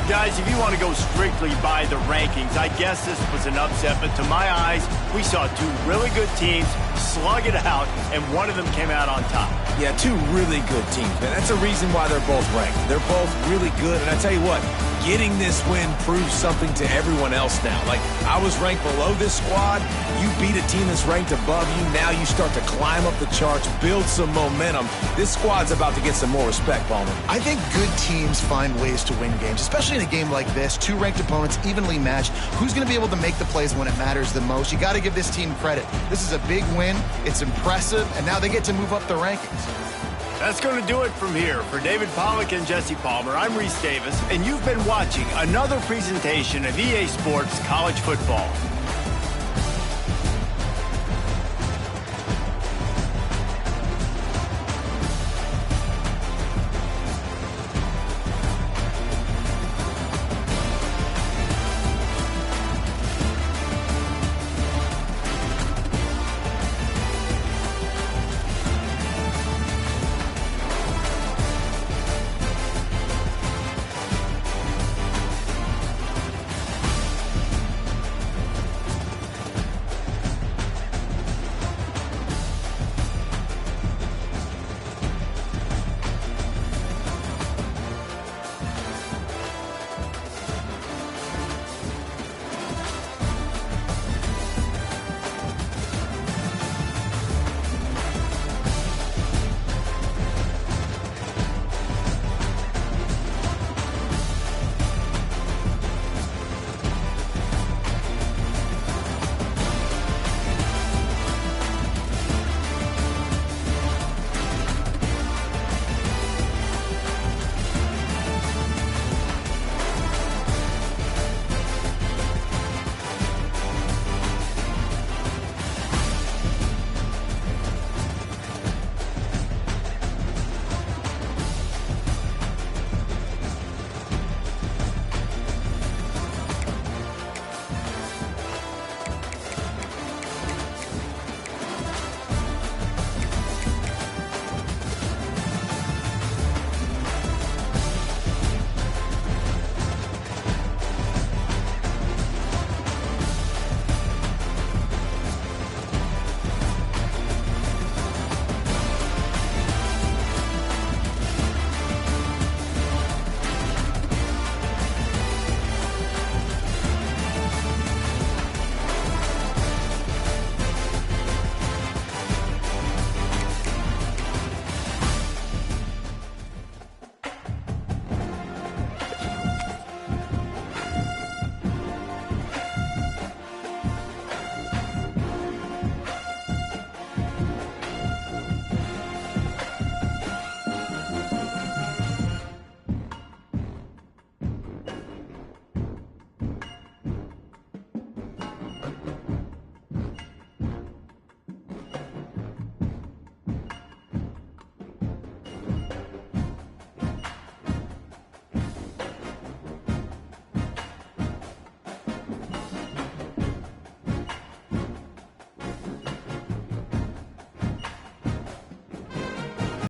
Guys, if you want to go strictly by the rankings, I guess this was an upset, but to my eyes, we saw 2 really good teams slug it out, and one of them came out on top. Yeah, 2 really good teams, man. That's a reason why they're both ranked. They're both really good, and I tell you what, getting this win proves something to everyone else now. Like, I was ranked below this squad. You beat a team that's ranked above you. Now you start to climb up the charts, build some momentum. This squad's about to get some more respect, Palmer. I think good teams find ways to win games, especially in a game like this. 2 ranked opponents, evenly matched. Who's going to be able to make the plays when it matters the most? You got to give this team credit. This is a big win. It's impressive, and now they get to move up the rankings. That's going to do it from here. For David Pollack and Jesse Palmer, I'm Reese Davis, and you've been watching another presentation of EA Sports College Football.